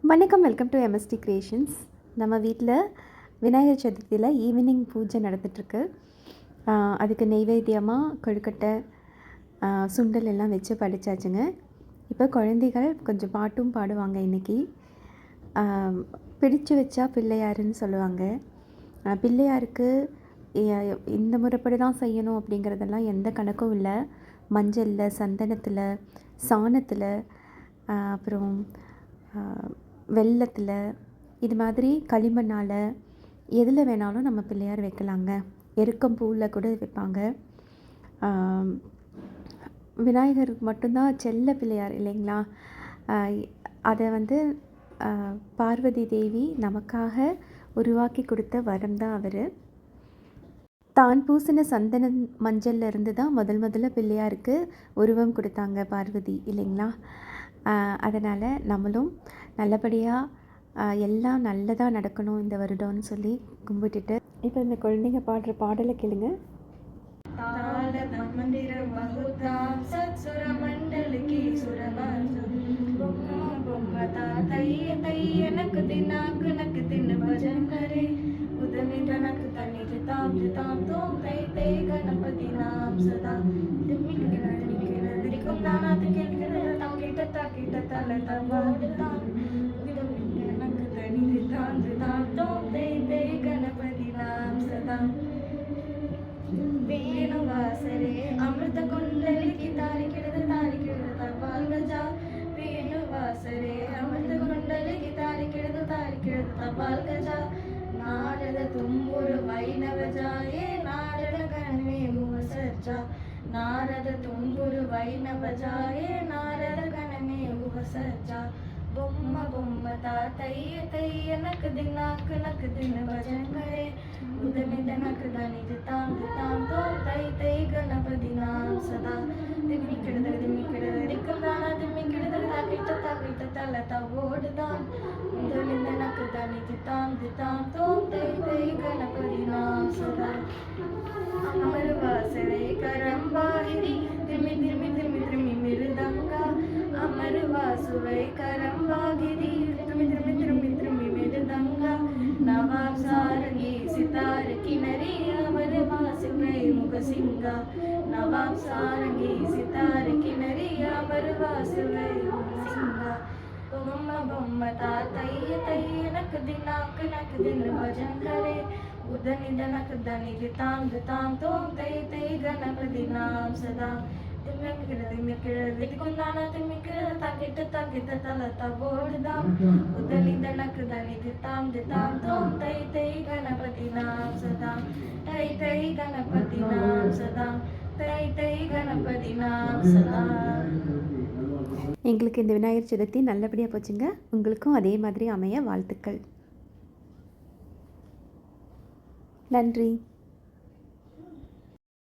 வணக்கம், welcome to MST creations. நம்ம வீட்டில் விநாயகர் சதுர்த்தியில் ஈவினிங் பூஜை நடந்துகிட்ருக்கு. அதுக்கு நெய்வேத்தியமாக கொழுக்கட்டை, சுண்டல் எல்லாம் வச்சு படைச்சாச்சுங்க. இப்போ குழந்தைகள் கொஞ்சம் பாட்டும் பாடுவாங்க. இன்றைக்கி பிடிச்சு வச்சா பிள்ளையாருன்னு சொல்லுவாங்க. பிள்ளையாருக்கு இந்த முறைப்படி தான் செய்யணும் அப்படிங்கிறதெல்லாம் எந்த கணக்கும் இல்லை. மஞ்சளில், சந்தனத்தில், சாணத்தில், அப்புறம் வெல்லத்தில், இது மாதிரி களிமண்ணால் எதில் வேணாலும் நம்ம பிள்ளையார் வைக்கலாங்க. எருக்கம் பூவில் கூட வைப்பாங்க. விநாயகருக்கு மட்டும்தான் செல்ல பிள்ளையார் இல்லைங்களா? அதை பார்வதி தேவி நமக்காக உருவாக்கி கொடுத்த வரம் தான் அவர். தான் பூசின சந்தன மஞ்சளில் இருந்து தான் முதல்ல பிள்ளையாருக்கு உருவம் கொடுத்தாங்க பார்வதி இல்லைங்களா? அதனால் நம்மளும் நல்லபடியாக எல்லாம் நல்லதாக நடக்கணும் இந்த வருடம்னு சொல்லி கும்பிட்டுட்டு, இப்போ இந்த குழந்தைங்க பாடுற பாடலை கேளுங்க. ವೇಣುವಾಸರೆ ಅಮೃತ ಕೊಂಡಲಿಗೆ ತಾರಿಕಿಡದ ತಪಾಲ್ ಗಜ. ವೇಣುವಾಸರೆ ಅಮೃತ ಕೊಂಡಲಿಗೆ ತಾರಿಕಿಡದ ತಪಾಲ್ ಗಜ. ನಾರದ ತುಂಬುರು ವೈನವ ಜಾಯೇ ನಾರದ ಗಣವೇ ಮುವ ಸರ್ಜ. ನಾರದ ತುಂಬುರು ವೈನವ ಜಾಯೇ ನಾರದ ಗಣವೇ ಮುವ ಸರ್ಜ. ಬೊಮ್ಮ ಬೊಮ್ಮ ತಾತಯ್ಯ ತಯ್ಯ ನಕ್ ದಿನ ಭಜನ್ ಕರೆ. ಉದಮಿದ ನಕ್ ದನಿ ತಾಂ ತೋಂ ತೈ ತೈ ಗಣಪತಿ ನಾಂ ಸದಾ. ದಿಮ್ಮಿ ಕಿಡದ ದಿಕ್ಕಂದಾನ ದಿಮ್ಮಿ ಕಿಡದ ತಾಕಿಟ ತಲ ತವೋಡ್ದಾನ್. ಉದಮಿದ ನಕ್ ದನಿ ತಾಂ ತೋಂ ತೈ ತೈ ಗಣಪತಿ ನಾಂ ಸದಾ. ಅಮರ ವಾಸನೆ ಕರಂಬಾಹಿರಿ ತಿಮ್ಮಿ ಮಿರುದಂಗ. ಅಮರ ವಾಸುವೈ ಕರಂಬಾಗಿರಿ ತಿಮ್ಮಿ ಮಿರುದಂಗ. ನವಾಬ್ ಸಾರಂಗಿ ಸಿತಾರ ಕಿನರಿ ಅಮರ ವಾಸುವೈ ಮುಖ ಸಿಂಗ. ನವಾಬ್ ಸಾರಂಗಿ ಸಿತಾರ ಕಿನರಿ ಅಮರ ವಾಸುವೈ ಮುಖ ಸಿಂಗ. ಬೊಮ್ಮ ಬೊಮ್ಮ ತಾತಯ್ಯ ತಯ್ಯ ನಕ್ ದಿನ ಭಜನ್ ಕರೆ. ಉದನಿದ ನಕ್ ದನಿದ ತಾಂ ತೋಂ ತೈ ತೈ ಗಣಪತಿ ನಾಂ ಸದಾ. ದಿಮ್ಮಿ ಕಿಡದ ದಿಕ್ಕುಂದಾನ ದಿಮ್ಮಿ ಕಿಡದ ತಾಕಿಟ ತಲ ತವೋಡ್ದಾಂ. ಉದನಿದ ನಕ್ ದನಿದ ತಾಂ ತೋಂ ತೈ ತೈ ಗಣಪತಿ ನಾಂ ಸದಾ. ತೈ ತೈ ಗಣಪತಿ ನಾಂ ಸದಾ. ತೈ ತೈ ಗಣಪತಿ நாம் சதா. எங்களுக்கு இந்த விநாயகர் சதுர்த்தி நல்லபடியாக போச்சுங்க. உங்களுக்கும் அதே மாதிரி அமைய வாழ்த்துக்கள். நன்றி.